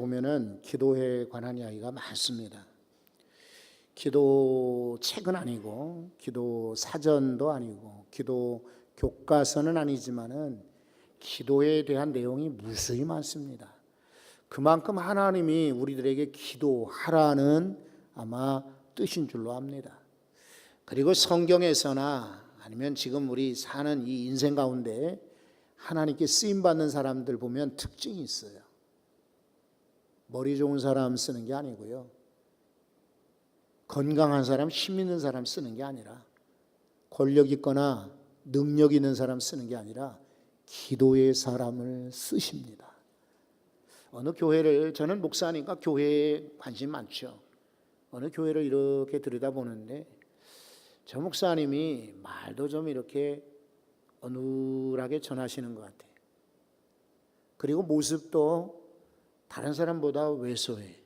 보면은 기도에 관한 이야기가 많습니다. 기도 책은 아니고 기도 사전도 아니고 기도 교과서는 아니지만은 기도에 대한 내용이 무수히 많습니다. 그만큼 하나님이 우리들에게 기도하라는 아마 뜻인 줄로 압니다. 그리고 성경에서나 아니면 지금 우리 사는 이 인생 가운데 하나님께 쓰임받는 사람들 보면 특징이 있어요. 머리 좋은 사람 쓰는 게 아니고요, 건강한 사람, 힘 있는 사람 쓰는 게 아니라, 권력 있거나 능력 있는 사람 쓰는 게 아니라 기도의 사람을 쓰십니다. 어느 교회를, 저는 목사니까 교회에 관심 많죠. 어느 교회를 이렇게 들여다보는데 저 목사님이 말도 좀 이렇게 어눌하게 전하시는 것 같아요. 그리고 모습도 다른 사람보다 왜소해.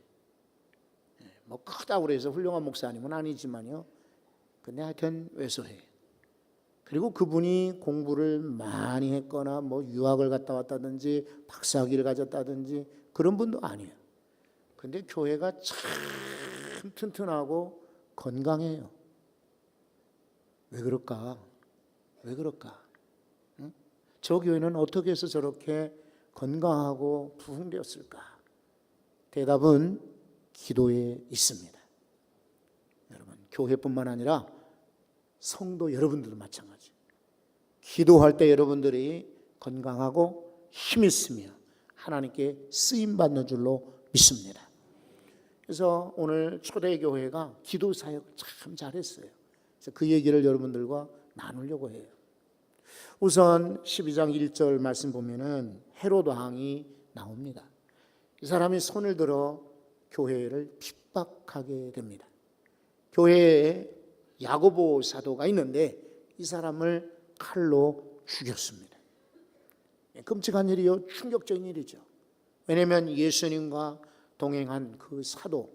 뭐 크다고 그래서 훌륭한 목사님은 아니지만요, 근데 하여튼 왜소해. 그리고 그분이 공부를 많이 했거나 뭐 유학을 갔다 왔다든지 박사학위를 가졌다든지 그런 분도 아니에요. 근데 교회가 참 튼튼하고 건강해요. 왜 그럴까? 왜 그럴까? 응? 저 교회는 어떻게 해서 저렇게 건강하고 부흥되었을까? 대답은 기도에 있습니다. 여러분, 교회뿐만 아니라 성도 여러분들도 마찬가지. 기도할 때 여러분들이 건강하고 힘 있으며 하나님께 쓰임 받는 줄로 믿습니다. 그래서 오늘 초대교회가 기도 사역을 참 잘했어요. 그래서 그 얘기를 여러분들과 나누려고 해요. 우선 12장 1절 말씀 보면은 헤롯 왕이 나옵니다. 이 사람이 손을 들어 교회를 핍박하게 됩니다. 교회에 야고보 사도가 있는데 이 사람을 칼로 죽였습니다. 끔찍한 일이요, 충격적인 일이죠. 왜냐하면 예수님과 동행한 그 사도,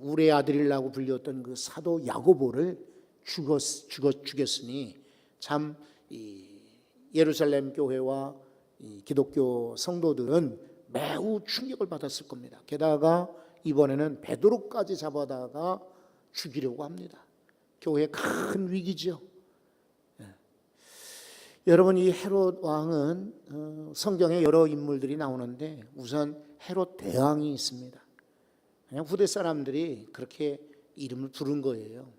울의 아들이라고 불렸던 그 사도 야고보를 죽였으니 참 이 예루살렘 교회와 이 기독교 성도들은 매우 충격을 받았을 겁니다. 게다가 이번에는 베드로까지 잡아다가 죽이려고 합니다. 교회의 큰 위기죠. 여러분, 이 헤롯 왕은 성경에 여러 인물들이 나오는데 우선 헤롯 대왕이 있습니다. 그냥 후대 사람들이 그렇게 이름을 부른 거예요.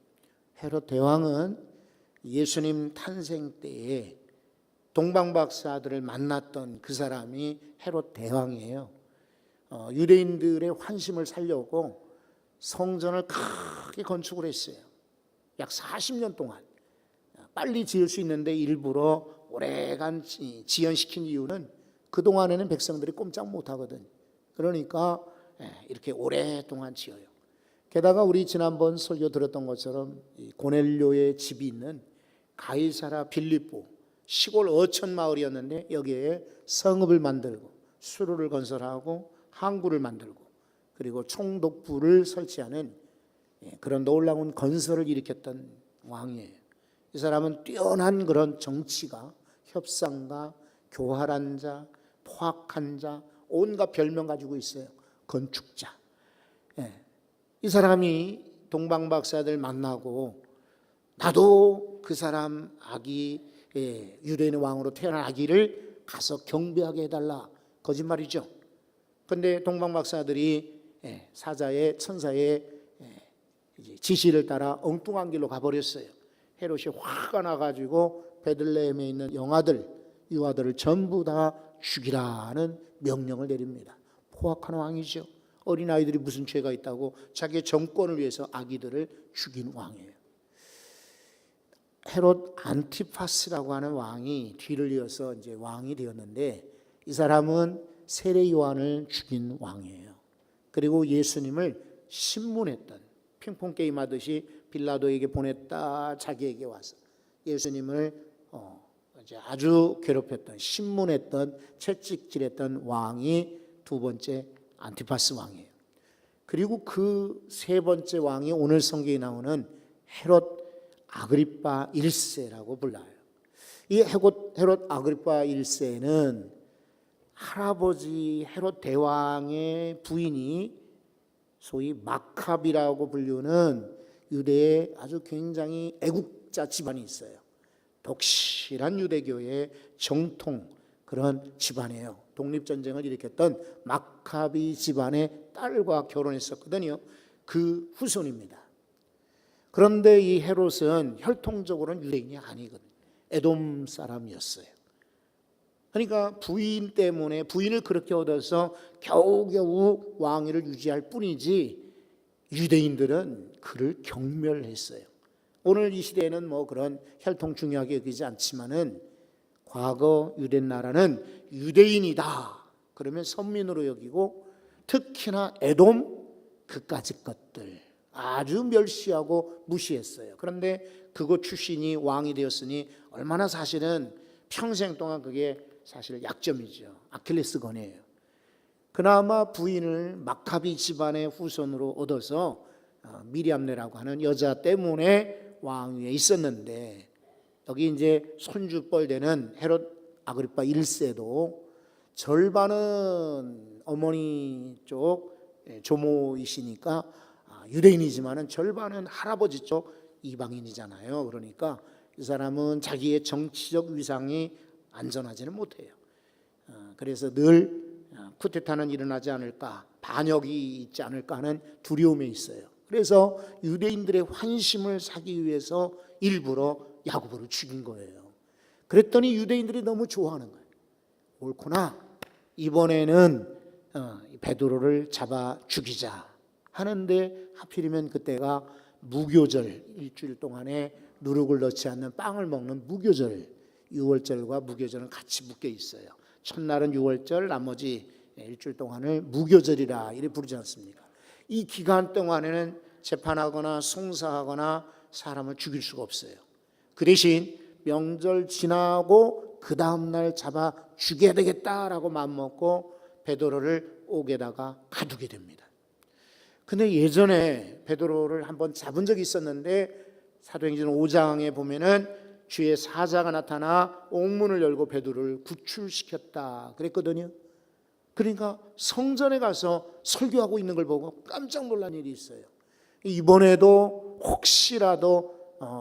헤롯 대왕은 예수님 탄생 때에 동방박사들을 만났던 그 사람이 헤롯 대왕이에요. 유대인들의 환심을 살려고 성전을 크게 건축을 했어요. 약 40년 동안. 빨리 지을 수 있는데 일부러 오래간 지연시킨 이유는 그동안에는 백성들이 꼼짝 못하거든. 그러니까 이렇게 오랫동안 지어요. 게다가 우리 지난번 설교 들었던 것처럼 고넬료의 집이 있는 가이사라 빌립보 시골 어촌 마을이었는데 여기에 성읍을 만들고 수로를 건설하고 항구를 만들고 그리고 총독부를 설치하는 그런 놀라운 건설을 일으켰던 왕이에요. 이 사람은 뛰어난 그런 정치가, 협상가, 교활한 자, 포학한 자, 온갖 별명 가지고 있어요. 건축자. 이 사람이 동방박사들 만나고 나도 그 사람 아기, 유대인의 왕으로 태어난 아기를 가서 경배하게 해달라. 거짓말이죠. 그런데 동방박사들이 사자의 천사의 지시를 따라 엉뚱한 길로 가버렸어요. 헤롯이 화가 나가지고 베들레헴에 있는 영아들, 유아들을 전부 다 죽이라는 명령을 내립니다. 포악한 왕이죠. 어린아이들이 무슨 죄가 있다고 자기의 정권을 위해서 아기들을 죽인 왕이에요. 헤롯 안티파스라고 하는 왕이 뒤를 이어서 이제 왕이 되었는데 이 사람은 세례 요한을 죽인 왕이에요. 그리고 예수님을 신문했던, 핑퐁 게임 하듯이 빌라도에게 보냈다 자기에게 와서 예수님을 이제 아주 괴롭혔던, 신문했던, 채찍질했던 왕이 두 번째 안티파스 왕이에요. 그리고 그 세 번째 왕이 오늘 성경에 나오는 헤롯 아그리파 1세라고 불러요. 이 헤롯 아그리파 1세는 할아버지 헤롯 대왕의 부인이 소위 마카비라고 불리는 유대의 아주 굉장히 애국자 집안이 있어요. 독실한 유대교의 정통 그런 집안이에요. 독립전쟁을 일으켰던 마카비 집안의 딸과 결혼했었거든요. 그 후손입니다. 그런데 이 헤롯은 혈통적으로는 유대인이 아니거든요. 에돔 사람이었어요. 그러니까 부인 때문에 부인을 그렇게 얻어서 겨우겨우 왕위를 유지할 뿐이지 유대인들은 그를 경멸했어요. 오늘 이 시대에는 뭐 그런 혈통 중요하게 여기지 않지만은 과거 유대 나라는 유대인이다 그러면 선민으로 여기고 특히나 에돔 그까짓 것들 아주 멸시하고 무시했어요. 그런데 그곳 출신이 왕이 되었으니 얼마나 사실은 평생 동안 그게 사실 약점이죠. 아킬레스건이에요. 그나마 부인을 마카비 집안의 후손으로 얻어서 미리암네라고 하는 여자 때문에 왕위에 있었는데 여기 이제 손주뻘 되는 헤롯 아그리파 1세도 절반은 어머니 쪽 조모이시니까 유대인이지만은 절반은 할아버지 쪽 이방인이잖아요. 그러니까 이 사람은 자기의 정치적 위상이 안전하지는 못해요. 그래서 늘 쿠데타는 일어나지 않을까, 반역이 있지 않을까 하는 두려움에 있어요. 그래서 유대인들의 환심을 사기 위해서 일부러 야고보를 죽인 거예요. 그랬더니 유대인들이 너무 좋아하는 거예요. 옳구나, 이번에는 베드로를 잡아 죽이자 하는데 하필이면 그때가 무교절, 일주일 동안에 누룩을 넣지 않는 빵을 먹는 무교절, 유월절과 무교절은 같이 묶여 있어요. 첫날은 유월절, 나머지 일주일 동안을 무교절이라 이렇게 부르지 않습니까? 이 기간 동안에는 재판하거나 송사하거나 사람을 죽일 수가 없어요. 그 대신 명절 지나고 그 다음날 잡아 죽여야 되겠다라고 마음먹고 베드로를 옥에다가 가두게 됩니다. 근데 예전에 베드로를 한번 잡은 적이 있었는데 사도행전 5장에 보면은 주의 사자가 나타나 옥문을 열고 베드로를 구출시켰다 그랬거든요. 그러니까 성전에 가서 설교하고 있는 걸 보고 깜짝 놀란 일이 있어요. 이번에도 혹시라도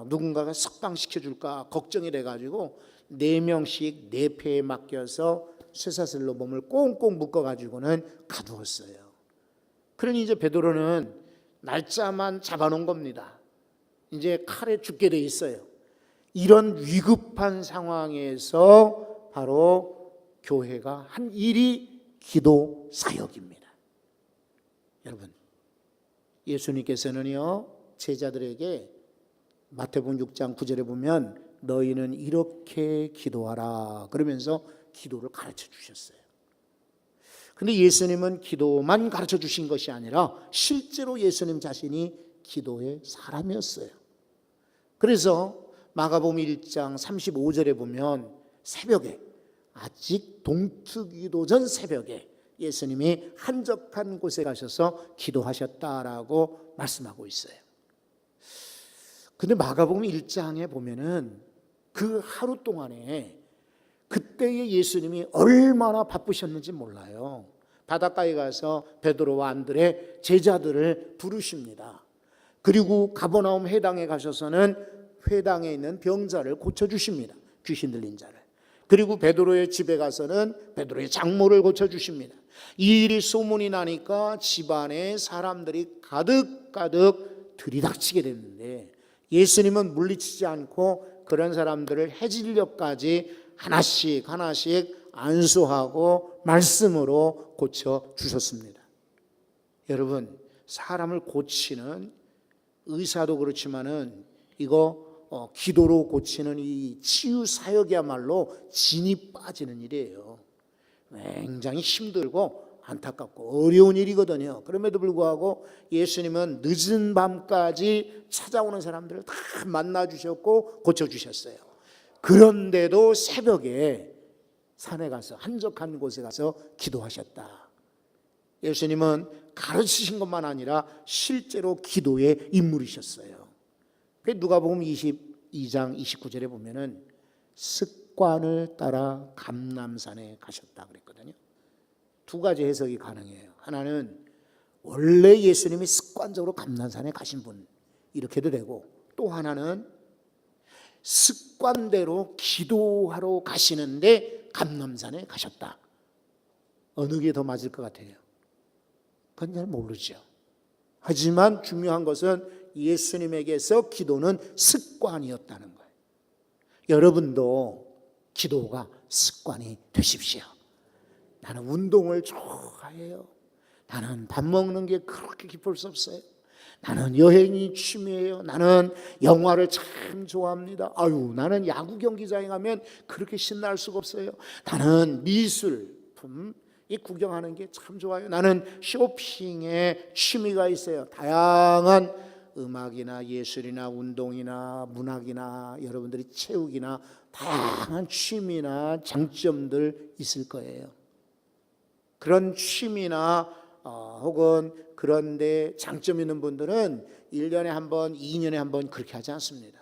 누군가가 석방시켜줄까 걱정이 돼가지고 4명씩 4패에 맡겨서 쇠사슬로 몸을 꽁꽁 묶어가지고는 가두었어요. 그러니 이제 베드로는 날짜만 잡아놓은 겁니다. 이제 칼에 죽게 돼 있어요. 이런 위급한 상황에서 바로 교회가 한 일이 기도 사역입니다. 여러분, 예수님께서는요 제자들에게 마태복음 6장 9절에 보면 너희는 이렇게 기도하라 그러면서 기도를 가르쳐 주셨어요. 근데 예수님은 기도만 가르쳐 주신 것이 아니라 실제로 예수님 자신이 기도의 사람이었어요. 그래서 마가복음 1장 35절에 보면 새벽에 아직 동트기도 전 새벽에 예수님이 한적한 곳에 가셔서 기도하셨다라고 말씀하고 있어요. 근데 마가복음 1장에 보면은 그 하루 동안에 그때의 예수님이 얼마나 바쁘셨는지 몰라요. 바닷가에 가서 베드로와 안드레 제자들을 부르십니다. 그리고 가버나움 회당에 가셔서는 회당에 있는 병자를 고쳐주십니다. 귀신 들린 자를. 그리고 베드로의 집에 가서는 베드로의 장모를 고쳐주십니다. 이 일이 소문이 나니까 집안에 사람들이 가득가득 들이닥치게 됐는데 예수님은 물리치지 않고 그런 사람들을 해질녘까지 하나씩 하나씩 안수하고 말씀으로 고쳐주셨습니다. 여러분, 사람을 고치는 의사도 그렇지만은 이거 기도로 고치는 이 치유 사역이야말로 진이 빠지는 일이에요. 굉장히 힘들고 안타깝고 어려운 일이거든요. 그럼에도 불구하고 예수님은 늦은 밤까지 찾아오는 사람들을 다 만나주셨고 고쳐주셨어요. 그런데도 새벽에 산에 가서 한적한 곳에 가서 기도하셨다. 예수님은 가르치신 것만 아니라 실제로 기도의 인물이셨어요. 누가복음 22장 29절에 보면은 습관을 따라 감람산에 가셨다 그랬거든요. 두 가지 해석이 가능해요. 하나는 원래 예수님이 습관적으로 감람산에 가신 분, 이렇게도 되고, 또 하나는 습관대로 기도하러 가시는데 감람산에 가셨다. 어느 게 더 맞을 것 같아요? 그건 잘 모르죠. 하지만 중요한 것은 예수님에게서 기도는 습관이었다는 거예요. 여러분도 기도가 습관이 되십시오. 나는 운동을 좋아해요. 나는 밥 먹는 게 그렇게 기쁠 수 없어요. 나는 여행이 취미예요. 나는 영화를 참 좋아합니다. 아유, 나는 야구 경기장에 가면 그렇게 신날 수가 없어요. 나는 미술품 이 구경하는 게 참 좋아요. 나는 쇼핑에 취미가 있어요. 다양한 음악이나 예술이나 운동이나 문학이나 여러분들이 체육이나 다양한 취미나 장점들 있을 거예요. 그런 취미나 혹은 그런데 장점 있는 분들은 1년에 한 번, 2년에 한 번 그렇게 하지 않습니다.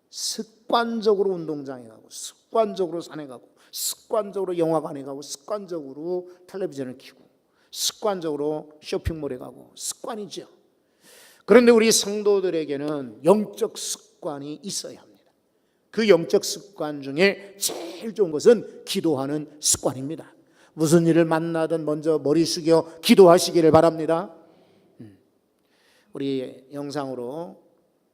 습관적으로 운동장에 가고, 습관적으로 산에 가고, 습관적으로 영화관에 가고, 습관적으로 텔레비전을 켜고, 습관적으로 쇼핑몰에 가고, 습관이죠. 그런데 우리 성도들에게는 영적 습관이 있어야 합니다. 그 영적 습관 중에 제일 좋은 것은 기도하는 습관입니다. 무슨 일을 만나든 먼저 머리 숙여 기도하시기를 바랍니다. 우리 영상으로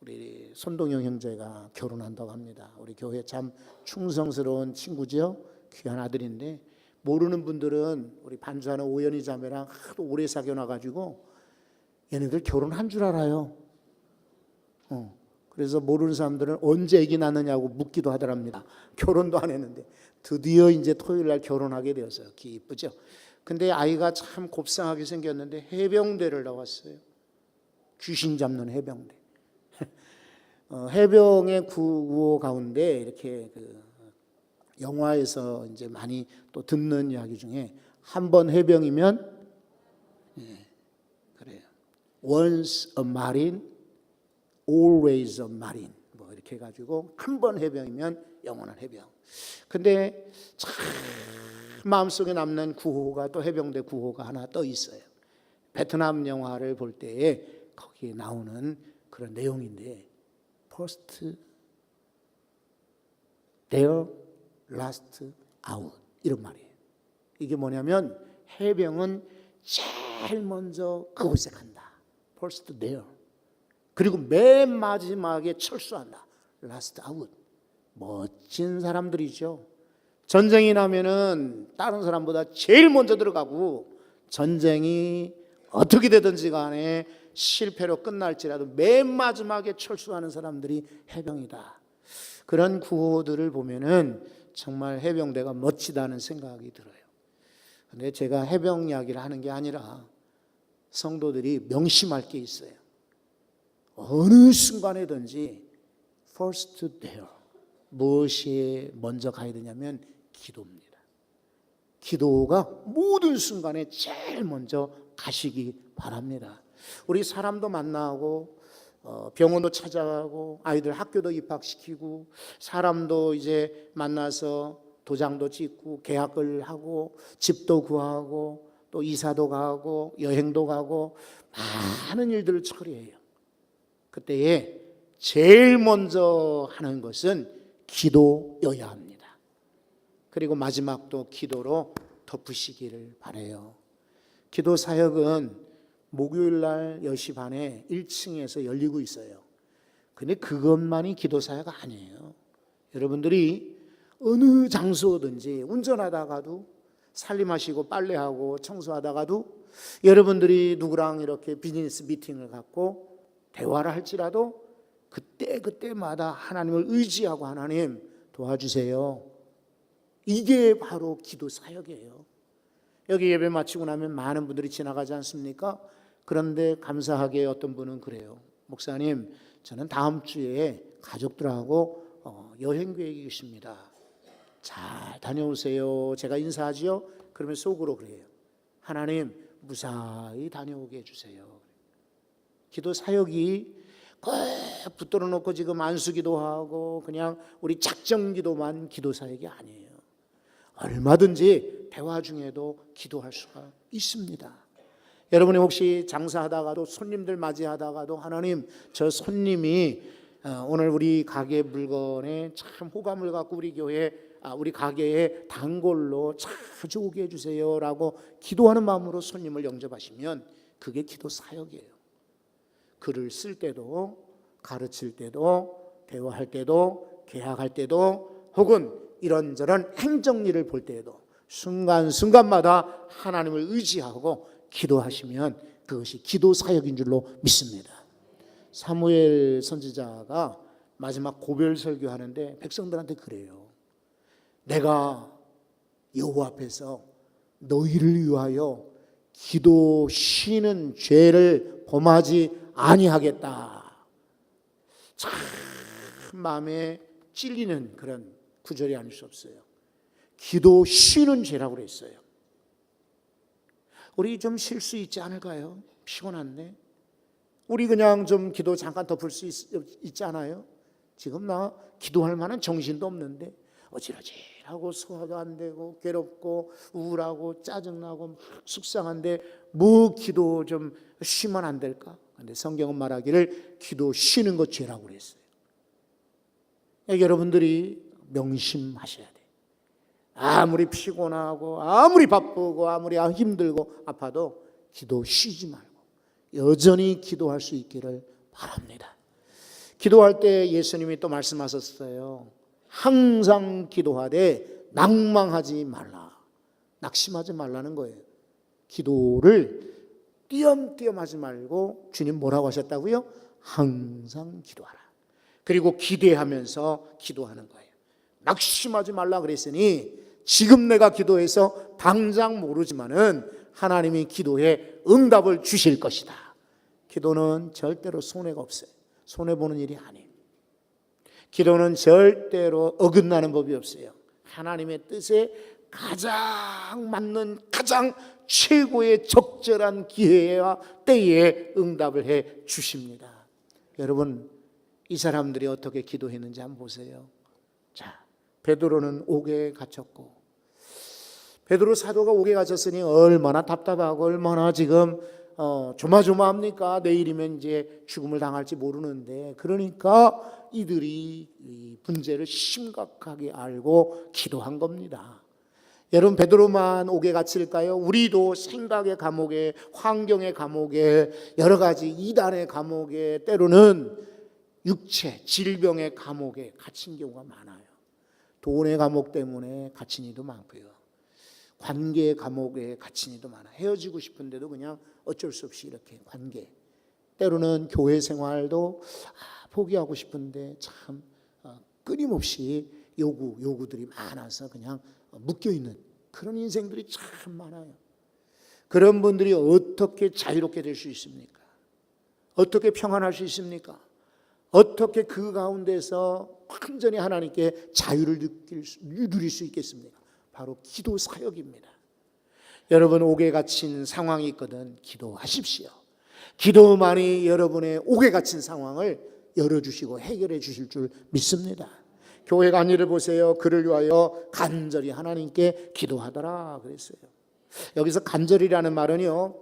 우리 손동영 형제가 결혼한다고 합니다. 우리 교회 참 충성스러운 친구죠. 귀한 아들인데 모르는 분들은 우리 반주하는 오연희 자매랑 하도 오래 사귀어 놔가지고 얘네들 결혼한 줄 알아요. 그래서 모르는 사람들은 언제 아기 낳느냐고 묻기도 하더랍니다. 결혼도 안 했는데 드디어 이제 토요일 날 결혼하게 되었어요. 기쁘죠. 근데 아이가 참 곱상하게 생겼는데 해병대를 나왔어요. 귀신 잡는 해병대. 해병의 구호 가운데 이렇게 그 영화에서 이제 많이 또 듣는 이야기 중에 한 번 해병이면 그래요. Once a marine, always a marine. 뭐 이렇게 해가지고 한 번 해병이면 영원한 해병. 근데 참 마음속에 남는 구호가 또 해병대 구호가 하나 떠 있어요. 베트남 영화를 볼 때에 거기에 나오는 그런 내용인데 First there, last out 이런 말이에요. 이게 뭐냐면 해병은 제일 먼저 그곳에 간다. First there. 그리고 맨 마지막에 철수한다. Last out. 멋진 사람들이죠. 전쟁이 나면은 다른 사람보다 제일 먼저 들어가고 전쟁이 어떻게 되든지 간에 실패로 끝날지라도 맨 마지막에 철수하는 사람들이 해병이다. 그런 구호들을 보면은 정말 해병대가 멋지다는 생각이 들어요. 근데 제가 해병 이야기를 하는 게 아니라 성도들이 명심할 게 있어요. 어느 순간에든지 first there. 무엇이 먼저 가야 되냐면 기도입니다. 기도가 모든 순간에 제일 먼저 가시기 바랍니다. 우리 사람도 만나고 병원도 찾아가고 아이들 학교도 입학시키고 사람도 이제 만나서 도장도 찍고 계약을 하고 집도 구하고 또 이사도 가고 여행도 가고 많은 일들을 처리해요. 그때에 제일 먼저 하는 것은 기도여야 합니다. 그리고 마지막도 기도로 덮으시기를 바라요. 기도 사역은 목요일 날 10시 반에 1층에서 열리고 있어요. 근데 그것만이 기도 사역 아니에요. 여러분들이 어느 장소든지 운전하다가도 살림하시고 빨래하고 청소하다가도 여러분들이 누구랑 이렇게 비즈니스 미팅을 갖고 대화를 할지라도 그때마다 하나님을 의지하고 하나님 도와주세요. 이게 바로 기도 사역이에요. 여기 예배 마치고 나면 많은 분들이 지나가지 않습니까? 그런데 감사하게 어떤 분은 그래요. 목사님, 저는 다음 주에 가족들하고 여행 계획이 있습니다. 잘 다녀오세요. 제가 인사하지요? 그러면 속으로 그래요. 하나님, 무사히 다녀오게 해주세요. 기도 사역이 꼭 붙들어 놓고 지금 안수기도 하고 그냥 우리 작정기도만 기도 사역이 아니에요. 얼마든지 대화 중에도 기도할 수가 있습니다. 여러분이 혹시 장사하다가도 손님들 맞이하다가도 하나님, 저 손님이 오늘 우리 가게 물건에 참 호감을 갖고 우리 가게에 단골로 자주 오게 해주세요라고 기도하는 마음으로 손님을 영접하시면 그게 기도 사역이에요. 글을 쓸 때도, 가르칠 때도, 대화할 때도, 계약할 때도, 혹은 이런저런 행정일을 볼 때에도 순간순간마다 하나님을 의지하고 기도하시면 그것이 기도 사역인 줄로 믿습니다. 사무엘 선지자가 마지막 고별 설교하는데 백성들한테 그래요. 내가 여호와 앞에서 너희를 위하여 기도 쉬는 죄를 범하지 아니하겠다. 참 마음에 찔리는 그런 구절이 아닐 수 없어요. 기도 쉬는 죄라고 그랬어요. 우리 좀 쉴 수 있지 않을까요? 피곤한데 우리 그냥 좀 기도 잠깐 덮을 수 있지 않아요? 지금 나 기도할 만한 정신도 없는데 어지러지하고 소화도 안 되고 괴롭고 우울하고 짜증나고 막 속상한데 뭐 기도 좀 쉬면 안 될까? 근데 성경은 말하기를 기도 쉬는 것 죄라고 그랬어요. 여러분들이 명심하셔야 돼요. 아무리 피곤하고 아무리 바쁘고 아무리 힘들고 아파도 기도 쉬지 말고 여전히 기도할 수 있기를 바랍니다. 기도할 때 예수님이 또 말씀하셨어요. 항상 기도하되 낙망하지 말라. 낙심하지 말라는 거예요. 기도를 띄엄띄엄 하지 말고 주님 뭐라고 하셨다고요? 항상 기도하라. 그리고 기대하면서 기도하는 거예요. 낙심하지 말라 그랬으니 지금 내가 기도해서 당장 모르지만은 하나님이 기도에 응답을 주실 것이다. 기도는 절대로 손해가 없어요. 손해보는 일이 아니에요. 기도는 절대로 어긋나는 법이 없어요. 하나님의 뜻에 가장 맞는 가장 최고의 적절한 기회와 때에 응답을 해 주십니다. 여러분, 이 사람들이 어떻게 기도했는지 한번 보세요. 자, 베드로는 옥에 갇혔고, 베드로 사도가 옥에 갇혔으니 얼마나 답답하고 얼마나 지금 조마조마합니까? 내일이면 이제 죽음을 당할지 모르는데, 그러니까 이들이 이 문제를 심각하게 알고 기도한 겁니다. 여러분, 베드로만 옥에 갇힐까요? 우리도 생각의 감옥에, 환경의 감옥에, 여러 가지 이단의 감옥에, 때로는 육체, 질병의 감옥에 갇힌 경우가 많아요. 돈의 감옥 때문에 갇힌 이도 많고요. 관계의 감옥에 갇힌 이도 많아요. 헤어지고 싶은데도 그냥 어쩔 수 없이 이렇게 관계. 때로는 교회 생활도 포기하고 싶은데 참 끊임없이 요구들이 많아서 그냥 묶여있는 그런 인생들이 참 많아요. 그런 분들이 어떻게 자유롭게 될 수 있습니까? 어떻게 평안할 수 있습니까? 어떻게 그 가운데서 완전히 하나님께 자유를 누릴 수 있겠습니까? 바로 기도 사역입니다. 여러분, 옥에 갇힌 상황이 있거든 기도하십시오. 기도만이 여러분의 옥에 갇힌 상황을 열어주시고 해결해 주실 줄 믿습니다. 교회 간일을 보세요. 그를 위하여 간절히 하나님께 기도하더라 그랬어요. 여기서 간절이라는 말은요,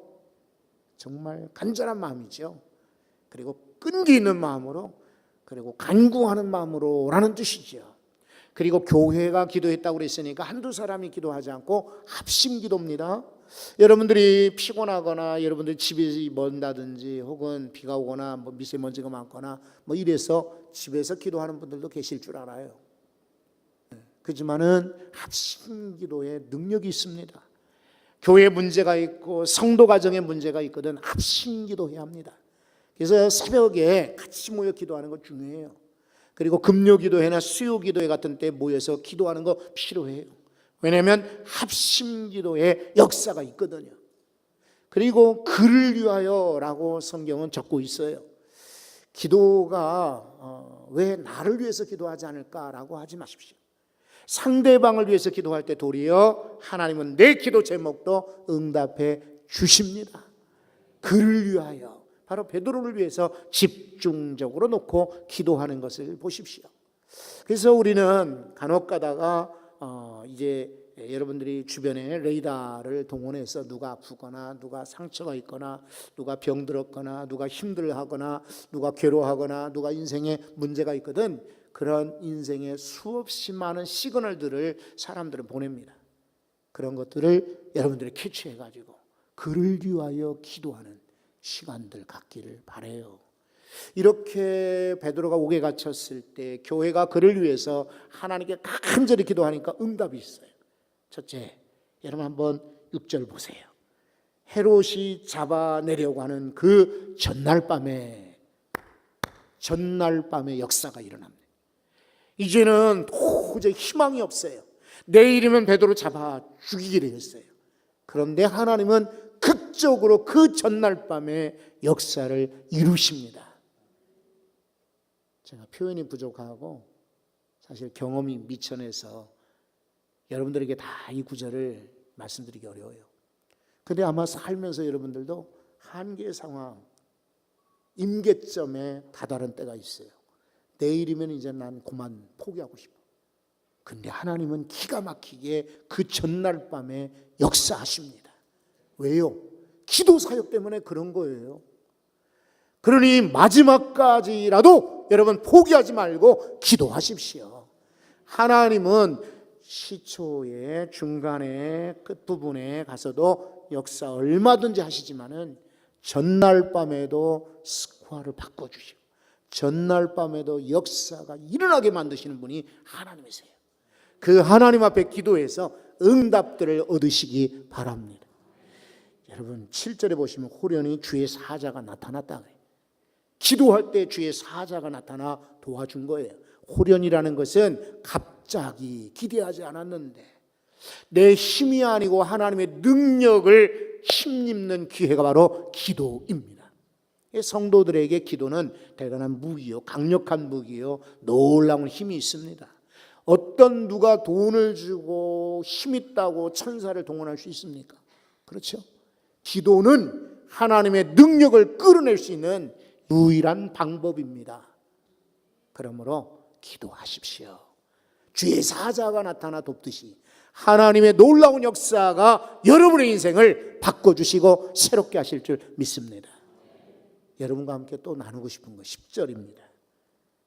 정말 간절한 마음이죠. 그리고 끈기 있는 마음으로, 그리고 간구하는 마음으로 라는 뜻이죠. 그리고 교회가 기도했다고 그랬으니까 한두 사람이 기도하지 않고 합심 기도입니다. 여러분들이 피곤하거나 여러분들 집이 먼다든지 혹은 비가 오거나 뭐 미세먼지가 많거나 뭐 이래서 집에서 기도하는 분들도 계실 줄 알아요. 그렇지만은 합심 기도에 능력이 있습니다. 교회 문제가 있고 성도 가정에 문제가 있거든 합심 기도해야 합니다. 그래서 새벽에 같이 모여 기도하는 거 중요해요. 그리고 금요 기도회나 수요 기도회 같은 때 모여서 기도하는 거 필요해요. 왜냐하면 합심 기도의 역사가 있거든요. 그리고 그를 위하여라고 성경은 적고 있어요. 기도가 왜 나를 위해서 기도하지 않을까라고 하지 마십시오. 상대방을 위해서 기도할 때 도리어 하나님은 내 기도 제목도 응답해 주십니다. 그를 위하여, 바로 베드로를 위해서 집중적으로 놓고 기도하는 것을 보십시오. 그래서 우리는 간혹 가다가 이제 여러분들이 주변에 레이더를 동원해서 누가 아프거나 누가 상처가 있거나 누가 병들었거나 누가 힘들어하거나 누가 괴로워하거나 누가 인생에 문제가 있거든, 그런 인생에 수없이 많은 시그널들을 사람들은 보냅니다. 그런 것들을 여러분들이 캐치해가지고 그를 위하여 기도하는 시간들 갖기를 바라요. 이렇게 베드로가 옥에 갇혔을 때 교회가 그를 위해서 하나님께 간절히 기도하니까 응답이 있어요. 첫째, 여러분 한번 6절 보세요. 헤롯이 잡아내려고 하는 그 전날 밤에 역사가 일어납니다. 이제는 도저히 희망이 없어요. 내일이면 베드로 잡아 죽이기로 했어요. 그런데 하나님은 극적으로 그 전날 밤에 역사를 이루십니다. 제가 표현이 부족하고 사실 경험이 미천해서 여러분들에게 다 이 구절을 말씀드리기 어려워요. 근데 아마 살면서 여러분들도 한계 상황, 임계점에 다다른 때가 있어요. 내일이면 이제 난 그만 포기하고 싶어. 근데 하나님은 기가 막히게 그 전날 밤에 역사하십니다. 왜요? 기도 사역 때문에 그런 거예요. 그러니 마지막까지라도 여러분 포기하지 말고 기도하십시오. 하나님은 시초의 중간에 끝부분에 가서도 역사 얼마든지 하시지만은 전날 밤에도 스코어를 바꿔주시고 전날 밤에도 역사가 일어나게 만드시는 분이 하나님이세요. 그 하나님 앞에 기도해서 응답들을 얻으시기 바랍니다. 여러분 7절에 보시면 호련히 주의 사자가 나타났다. 기도할 때 주의 사자가 나타나 도와준 거예요. 호련이라는 것은 갑자기 기대하지 않았는데 내 힘이 아니고 하나님의 능력을 힘입는 기회가 바로 기도입니다. 성도들에게 기도는 대단한 무기요, 강력한 무기요, 놀라운 힘이 있습니다. 어떤 누가 돈을 주고 힘 있다고 천사를 동원할 수 있습니까? 그렇죠? 기도는 하나님의 능력을 끌어낼 수 있는 유일한 방법입니다. 그러므로 기도하십시오. 주의 사자가 나타나 돕듯이 하나님의 놀라운 역사가 여러분의 인생을 바꿔주시고 새롭게 하실 줄 믿습니다. 여러분과 함께 또 나누고 싶은 거 10절입니다.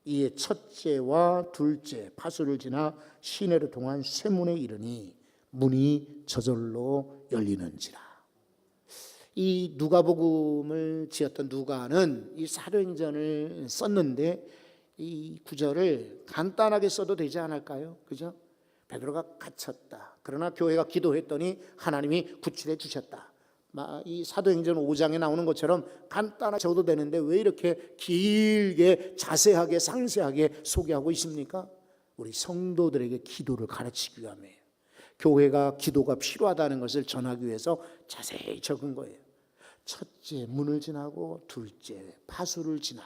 이에 첫째와 둘째 파수를 지나 시내로 통한 쇠문에 이르니 문이 저절로 열리는지라. 이 누가복음을 지었던 누가는 이 사도행전을 썼는데 이 구절을 간단하게 써도 되지 않을까요? 그죠? 베드로가 갇혔다. 그러나 교회가 기도했더니 하나님이 구출해 주셨다. 이 사도행전 5장에 나오는 것처럼 간단하게 적어도 되는데 왜 이렇게 길게 자세하게 상세하게 소개하고 있습니까? 우리 성도들에게 기도를 가르치기 위함이에요. 교회가 기도가 필요하다는 것을 전하기 위해서 자세히 적은 거예요. 첫째 문을 지나고 둘째 파수를 지나.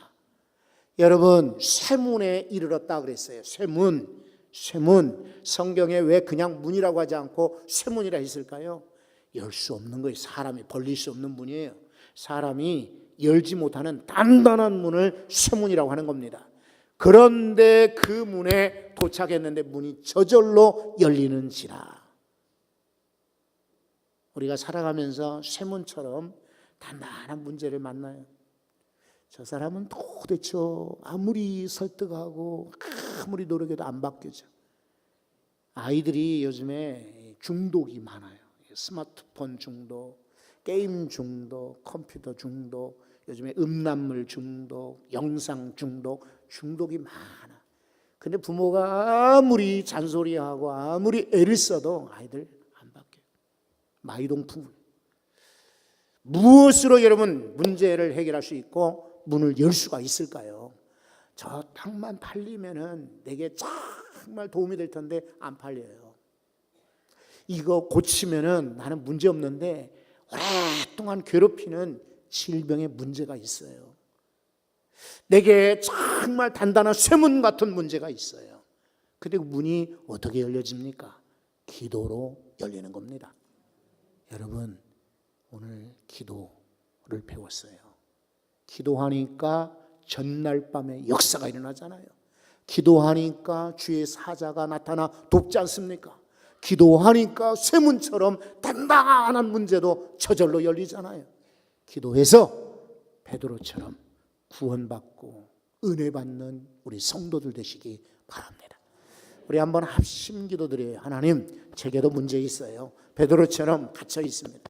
여러분 쇠문에 이르렀다 그랬어요. 쇠문. 성경에 왜 그냥 문이라고 하지 않고 쇠문이라 했을까요? 열 수 없는 거예요. 사람이 벌릴 수 없는 문이에요. 사람이 열지 못하는 단단한 문을 쇠문이라고 하는 겁니다. 그런데 그 문에 도착했는데 문이 저절로 열리는지라. 우리가 살아가면서 쇠문처럼 단단한 문제를 만나요. 저 사람은 도대체 아무리 설득하고 아무리 노력해도 안 바뀌죠. 아이들이 요즘에 중독이 많아요. 스마트폰 중독, 게임 중독, 컴퓨터 중독, 요즘에 음란물 중독, 영상 중독, 중독이 많아. 근데 부모가 아무리 잔소리하고 아무리 애를 써도 아이들 안 바뀌어요. 마이동풍. 무엇으로 여러분 문제를 해결할 수 있고 문을 열 수가 있을까요? 저 땅만 팔리면은 내게 정말 도움이 될 텐데 안 팔려요. 이거 고치면은 나는 문제 없는데 오랫동안 괴롭히는 질병에 문제가 있어요. 내게 정말 단단한 쇠문 같은 문제가 있어요. 근데 그 문이 어떻게 열려집니까? 기도로 열리는 겁니다. 여러분 오늘 기도를 배웠어요. 기도하니까 전날 밤에 역사가 일어나잖아요. 기도하니까 주의 사자가 나타나 돕지 않습니까? 기도하니까 쇠문처럼 단단한 문제도 저절로 열리잖아요. 기도해서 베드로처럼 구원받고 은혜 받는 우리 성도들 되시기 바랍니다. 우리 한번 합심 기도드려요. 하나님, 제게도 문제 있어요. 베드로처럼 갇혀 있습니다.